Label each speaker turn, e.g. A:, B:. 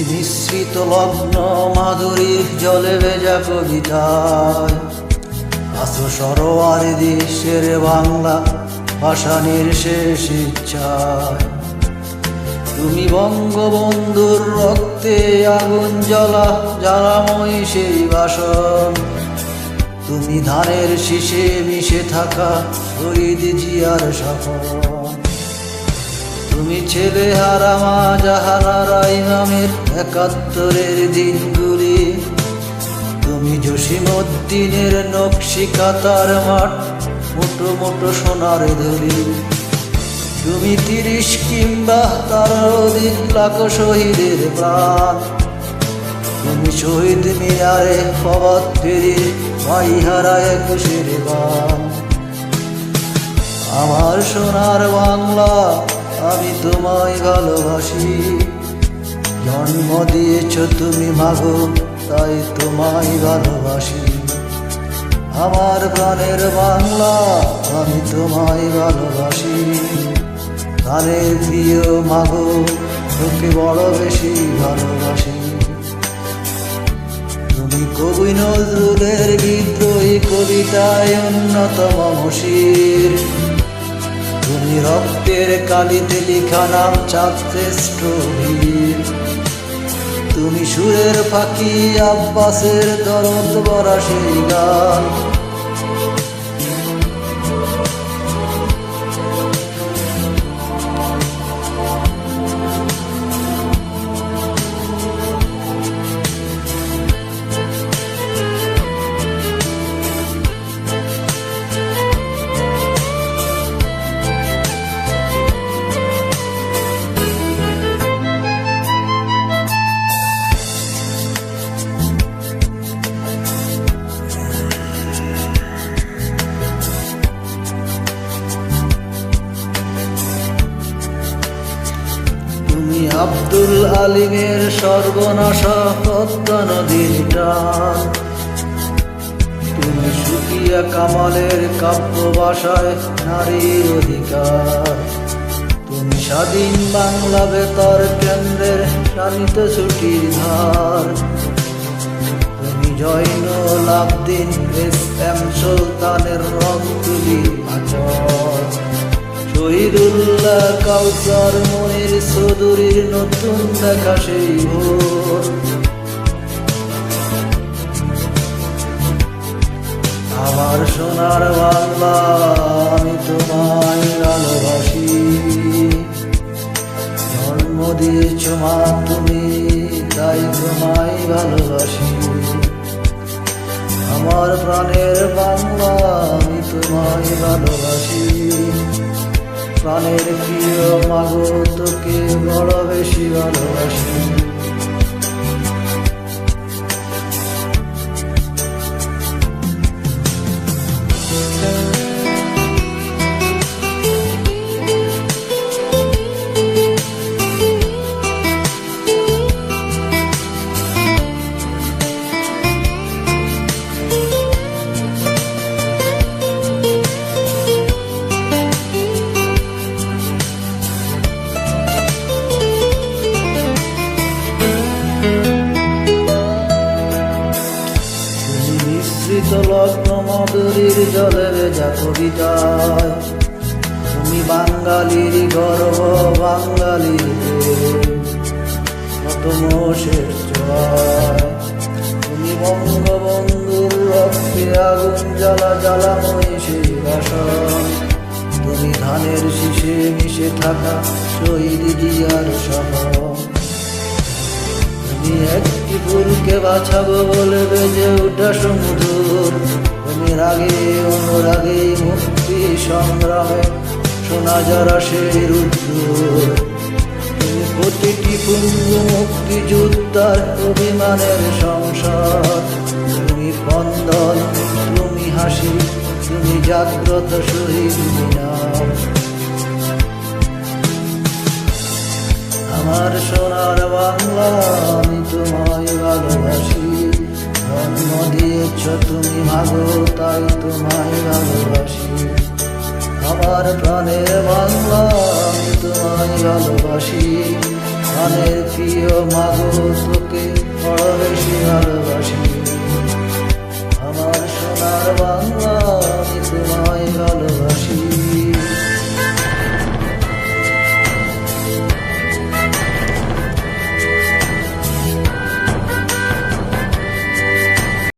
A: মিশ্রিত লগ্ন মাধুরীর জলে ভেজা কবিতায় আসো সরোয়ার দেশের বাংলা ভাষানির শেষ ইচ্ছায়। তুমি বঙ্গবন্ধুর রক্তে আগুন জ্বলা জ্বালাময়ী সেই বাসন। তুমি ধানের শীষে মিশে থাকা শহীদ জিয়ার স্বপন। তুমি ছেলে হারা মা জাহানারা ইমামের ৭১-এর দিনগুলি। তুমি জসিমউদ্দিনের নকশি কাতার মাঠ মোটো মোটো সোনার ধুলি। তুমি ৩০ কিংবা তার অধিক লাখ শহীদের প্রাণ। তুমি শহীদ মিনারে প্রভাত ফেরি মাইহারা ২১-এর গান। আমার সোনার বাংলা আমি তোমায় ভালোবাসি। জন্ম দিয়েছ তুমি মাগো তাই তোমায় ভালোবাসি। আমার প্রাণের বাংলা আমি তোমায় ভালোবাসি। প্রাণের প্রিয় মাগো তোকে বড় বেশি ভালোবাসি। তুমি কবি নজরুলের বিদ্রোহী কবিতায় অন্যতম মশির। তুমি রক্তের কালিতে লিখা নাম চাঁদ শ্রেষ্ঠ বীর। তুমি সুরের ফাঁকি আব্বাসের দরদ ভরা সেই গান। তুমি আব্দুল আলিমের সর্বনাশা পদ্মা নদীর টান। তুমি সুফিয়া কামালের কাব্য ভাষায় নারীর অধিকার। তুমি স্বাধীন বাংলা বেতার কেন্দ্রের শানিত ছুটির ধার। তুমি জয়নুল আবদিন এস.এম. সুলতানের রং তুলি আচর। শহীদুল্লাহ কাউসার মনির চৌধুরীর নতুন দেখা সেই ভোর। আমার সোনার বাংলা আমি তোমায় ভালোবাসি। জন্ম দিয়েছ মা তুমি তাই তোমায় ভালোবাসি। আমার প্রাণের বাংলা আমি তোমায় ভালোবাসি। প্রাণের প্রিয় মাগো তোকে বড় বেশি ভালোবাসি। লগ্ন মাধুরীর জলে ভেজা কবিতায় তুমি বাঙালির গর্ব বাঙালির কত মোষের জয়। তুমি বঙ্গবন্ধুর রক্তে আগুন জ্বালা জ্বালাময়ী সেই বাসন। তুমি ধানের শীষে মিশে থাকা শহীদ জিয়ার স্বপন। তুমি একটি ফুলকে বাঁচাবো বলে বেজে ওঠা সমুদূর। তুমি রাগে অনুরাগে মুক্তি সংগ্রামে শোনা যারা সেই রুদ্র। তুমি প্রতিটি পুঙ্গ মুক্তি যোদ্ধার অভিমানের সংসার। তুমি বন্ধন তুমি হাসি তুমি জাগ্রত শহীদ মিনার। আমার সোনার বাংলা আমি তোমায় ভালোবাসি। জন্ম দিয়েছ তুমি মাগো তাই তোমায় ভালোবাসি। আমার প্রাণের বাংলা আমি তোমায় ভালোবাসি। প্রাণের প্রিয় মাগো তোকে পরম